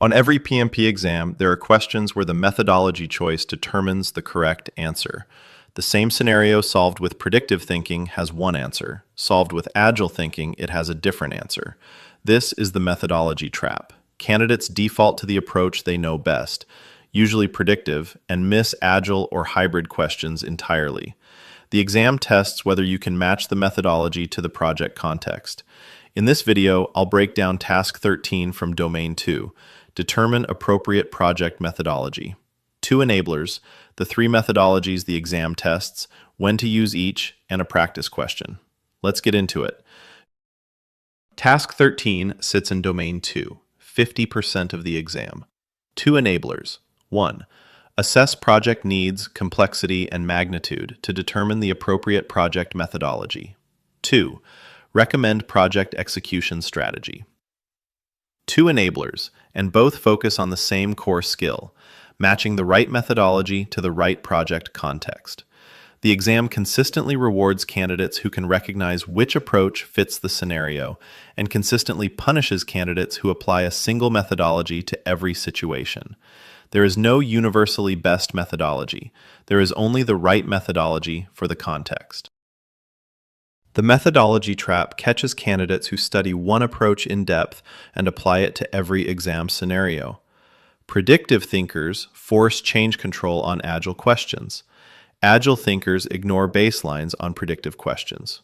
On every PMP exam, there are questions where the methodology choice determines the correct answer. The same scenario solved with predictive thinking has one answer. Solved with agile thinking, it has a different answer. This is the methodology trap. Candidates default to the approach they know best, usually predictive, and miss agile or hybrid questions entirely. The exam tests whether you can match the methodology to the project context. In this video, I'll break down Task 13 from Domain 2. Determine appropriate project methodology. 2 enablers, the 3 methodologies the exam tests, when to use each, and a practice question. Let's get into it. Task 13 sits in Domain 2, 50% of the exam. 2 enablers. 1. Assess project needs, complexity, and magnitude to determine the appropriate project methodology. 2. Recommend project execution strategy. 2 enablers, and both focus on the same core skill, matching the right methodology to the right project context. The exam consistently rewards candidates who can recognize which approach fits the scenario, and consistently punishes candidates who apply a single methodology to every situation. There is no universally best methodology. There is only the right methodology for the context. The methodology trap catches candidates who study one approach in depth and apply it to every exam scenario. Predictive thinkers force change control on agile questions. Agile thinkers ignore baselines on predictive questions.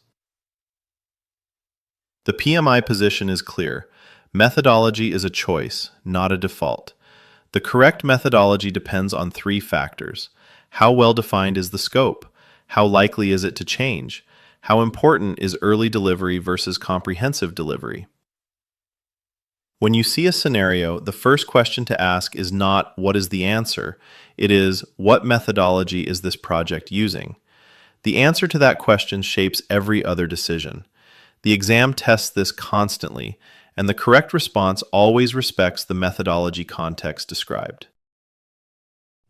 The PMI position is clear. Methodology is a choice, not a default. The correct methodology depends on 3 factors. How well defined is the scope? How likely is it to change? How important is early delivery versus comprehensive delivery? When you see a scenario, the first question to ask is not, what is the answer? It is, what methodology is this project using? The answer to that question shapes every other decision. The exam tests this constantly, and the correct response always respects the methodology context described.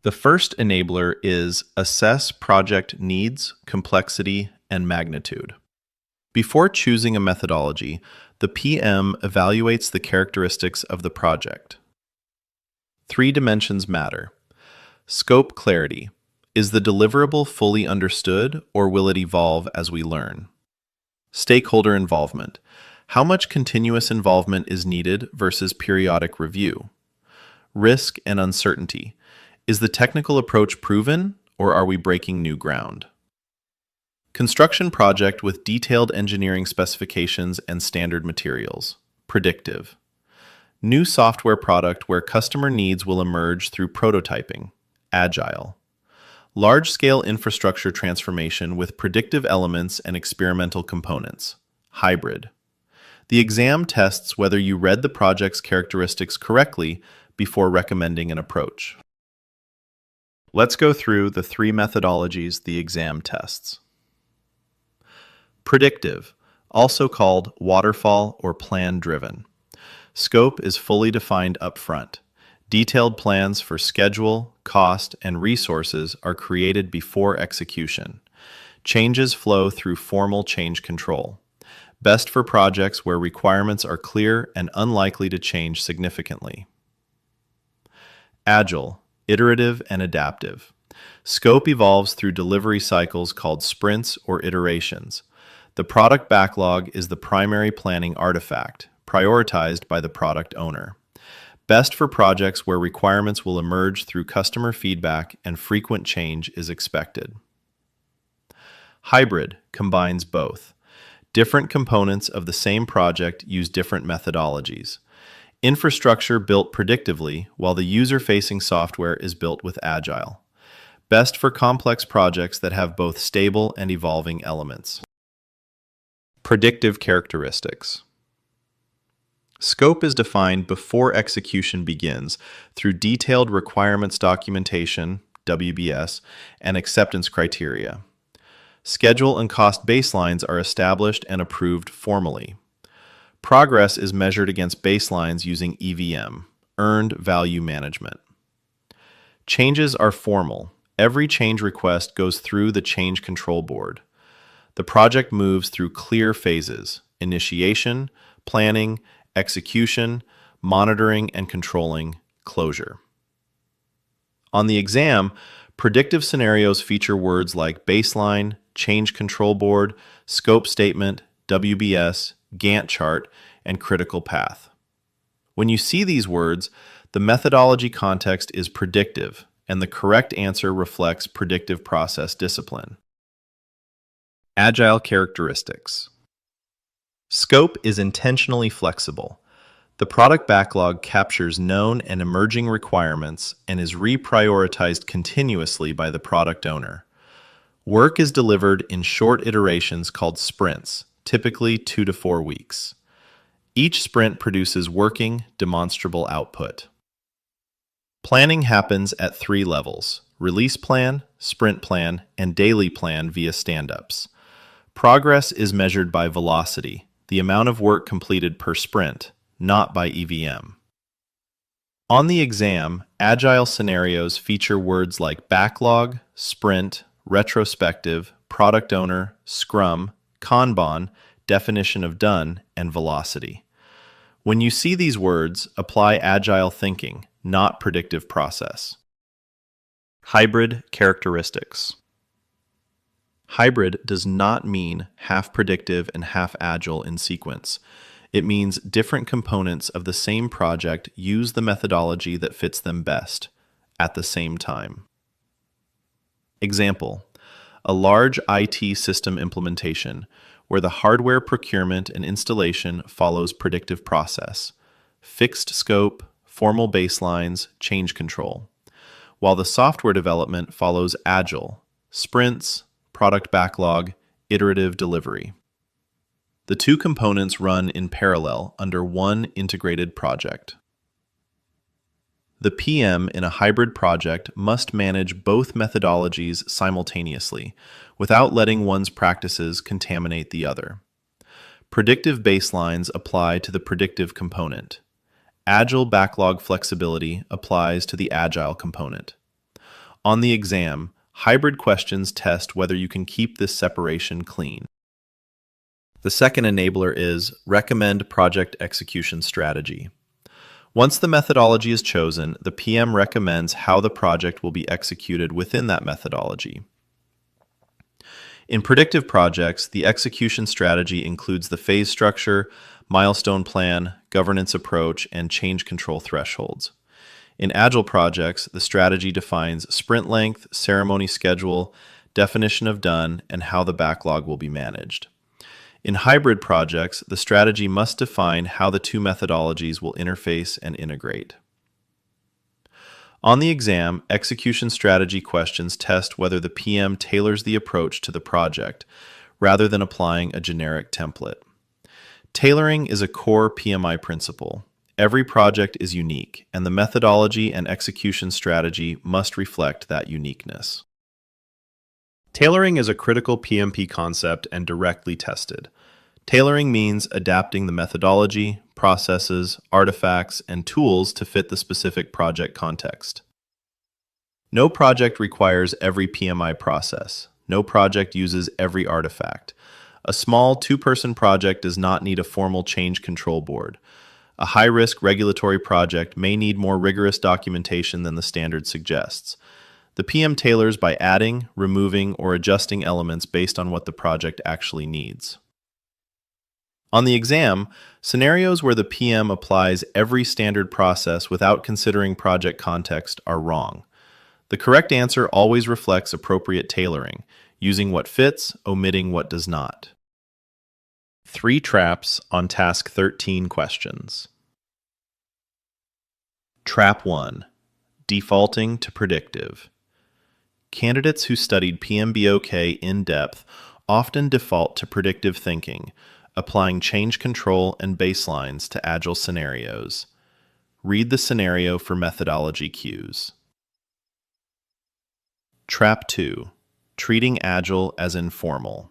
The first enabler is assess project needs, complexity, and magnitude. Before choosing a methodology, the PM evaluates the characteristics of the project. 3 dimensions matter. Scope clarity. Is the deliverable fully understood, or will it evolve as we learn? Stakeholder involvement. How much continuous involvement is needed versus periodic review? Risk and uncertainty. Is the technical approach proven, or are we breaking new ground? Construction project with detailed engineering specifications and standard materials. Predictive. New software product where customer needs will emerge through prototyping. Agile. Large-scale infrastructure transformation with predictive elements and experimental components. Hybrid. The exam tests whether you read the project's characteristics correctly before recommending an approach. Let's go through the 3 methodologies the exam tests. Predictive, also called waterfall or plan-driven. Scope is fully defined up front. Detailed plans for schedule, cost, and resources are created before execution. Changes flow through formal change control. Best for projects where requirements are clear and unlikely to change significantly. Agile, iterative and adaptive. Scope evolves through delivery cycles called sprints or iterations. The product backlog is the primary planning artifact, prioritized by the product owner. Best for projects where requirements will emerge through customer feedback and frequent change is expected. Hybrid combines both. Different components of the same project use different methodologies. Infrastructure built predictively, while the user-facing software is built with Agile. Best for complex projects that have both stable and evolving elements. Predictive characteristics. Scope is defined before execution begins through detailed requirements documentation, WBS, and acceptance criteria. Schedule and cost baselines are established and approved formally. Progress is measured against baselines using EVM, Earned Value Management. Changes are formal. Every change request goes through the change control board. The project moves through clear phases: initiation, planning, execution, monitoring and controlling, closure. On the exam, predictive scenarios feature words like baseline, change control board, scope statement, WBS, Gantt chart, and critical path. When you see these words, the methodology context is predictive, and the correct answer reflects predictive process discipline. Agile characteristics. Scope is intentionally flexible. The product backlog captures known and emerging requirements and is reprioritized continuously by the product owner. Work is delivered in short iterations called sprints, typically 2 to 4 weeks. Each sprint produces working, demonstrable output. Planning happens at 3 levels: release plan, sprint plan, and daily plan via stand-ups. Progress is measured by velocity, the amount of work completed per sprint, not by EVM. On the exam, Agile scenarios feature words like backlog, sprint, retrospective, product owner, Scrum, Kanban, definition of done, and velocity. When you see these words, apply Agile thinking, not predictive process. Hybrid characteristics. Hybrid does not mean half predictive and half agile in sequence. It means different components of the same project use the methodology that fits them best, at the same time. Example: a large IT system implementation where the hardware procurement and installation follows predictive process, fixed scope, formal baselines, change control, while the software development follows agile, sprints, product backlog, iterative delivery. The two components run in parallel under one integrated project. The PM in a hybrid project must manage both methodologies simultaneously, without letting one's practices contaminate the other. Predictive baselines apply to the predictive component. Agile backlog flexibility applies to the agile component. On the exam, hybrid questions test whether you can keep this separation clean. The second enabler is recommend project execution strategy. Once the methodology is chosen, the PM recommends how the project will be executed within that methodology. In predictive projects, the execution strategy includes the phase structure, milestone plan, governance approach, and change control thresholds. In Agile projects, the strategy defines sprint length, ceremony schedule, definition of done, and how the backlog will be managed. In hybrid projects, the strategy must define how the two methodologies will interface and integrate. On the exam, execution strategy questions test whether the PM tailors the approach to the project, rather than applying a generic template. Tailoring is a core PMI principle. Every project is unique, and the methodology and execution strategy must reflect that uniqueness. Tailoring is a critical PMP concept and directly tested. Tailoring means adapting the methodology, processes, artifacts, and tools to fit the specific project context. No project requires every PMI process. No project uses every artifact. A small two-person project does not need a formal change control board. A high-risk regulatory project may need more rigorous documentation than the standard suggests. The PM tailors by adding, removing, or adjusting elements based on what the project actually needs. On the exam, scenarios where the PM applies every standard process without considering project context are wrong. The correct answer always reflects appropriate tailoring, using what fits, omitting what does not. 3 traps on Task 13 questions. Trap 1. Defaulting to predictive. Candidates who studied PMBOK in depth often default to predictive thinking, applying change control and baselines to Agile scenarios. Read the scenario for methodology cues. Trap 2. Treating Agile as informal.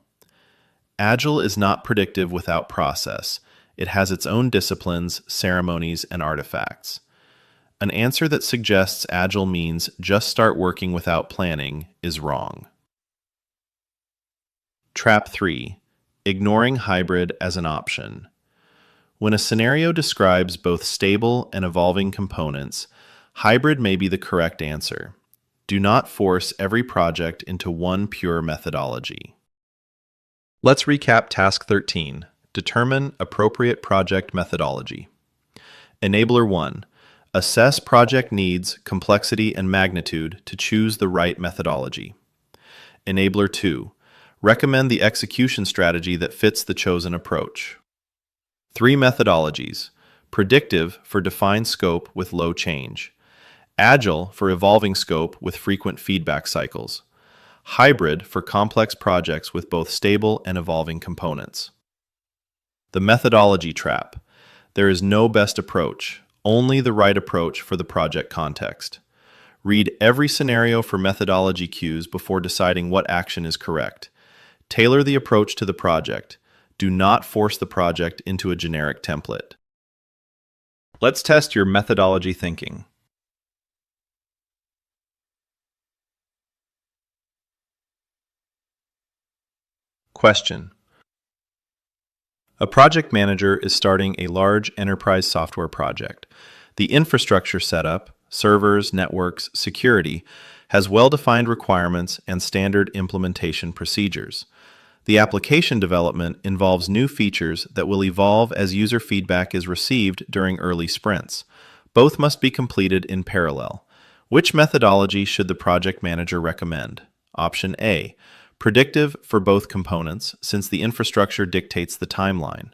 Agile is not predictive without process. It has its own disciplines, ceremonies, and artifacts. An answer that suggests Agile means just start working without planning is wrong. Trap 3. Ignoring hybrid as an option. When a scenario describes both stable and evolving components, hybrid may be the correct answer. Do not force every project into one pure methodology. Let's recap Task 13. Determine appropriate project methodology. Enabler 1. Assess project needs, complexity, and magnitude to choose the right methodology. Enabler 2. Recommend the execution strategy that fits the chosen approach. 3 methodologies. Predictive for defined scope with low change. Agile for evolving scope with frequent feedback cycles. Hybrid for complex projects with both stable and evolving components. The methodology trap. There is no best approach, only the right approach for the project context. Read every scenario for methodology cues before deciding what action is correct. Tailor the approach to the project. Do not force the project into a generic template. Let's test your methodology thinking. Question. A project manager is starting a large enterprise software project. The infrastructure setup, servers, networks, security, has well-defined requirements and standard implementation procedures. The application development involves new features that will evolve as user feedback is received during early sprints. Both must be completed in parallel. Which methodology should the project manager recommend? Option A. Predictive for both components, since the infrastructure dictates the timeline.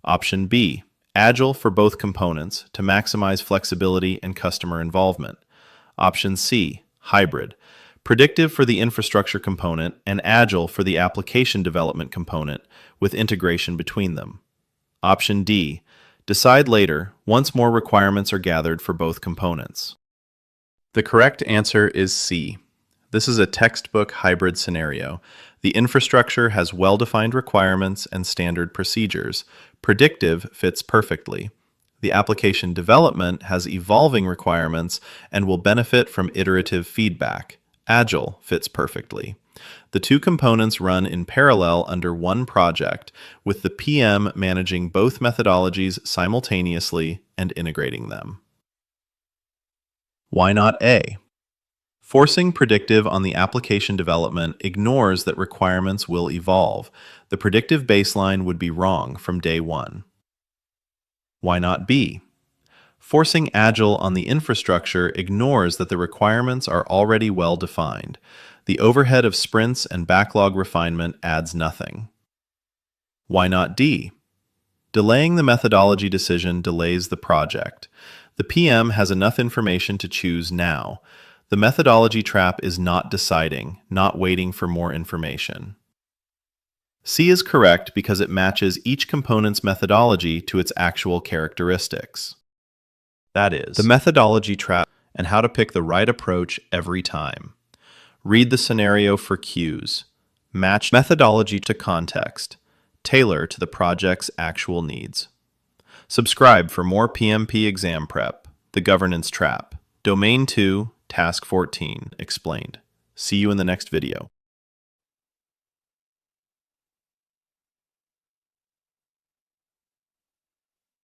Option B. Agile for both components, to maximize flexibility and customer involvement. Option C. Hybrid. Predictive for the infrastructure component and Agile for the application development component, with integration between them. Option D. Decide later, once more requirements are gathered for both components. The correct answer is C. This is a textbook hybrid scenario. The infrastructure has well-defined requirements and standard procedures. Predictive fits perfectly. The application development has evolving requirements and will benefit from iterative feedback. Agile fits perfectly. The two components run in parallel under one project, with the PM managing both methodologies simultaneously and integrating them. Why not A? Forcing predictive on the application development ignores that requirements will evolve. The predictive baseline would be wrong from day one. Why not B? Forcing Agile on the infrastructure ignores that the requirements are already well defined. The overhead of sprints and backlog refinement adds nothing. Why not D? Delaying the methodology decision delays the project. The PM has enough information to choose now. The methodology trap is not deciding, not waiting for more information. C is correct because it matches each component's methodology to its actual characteristics. That is, the methodology trap and how to pick the right approach every time. Read the scenario for cues. Match methodology to context. Tailor to the project's actual needs. Subscribe for more PMP exam prep. The Governance Trap. Domain 2, Task 14, explained. See you in the next video.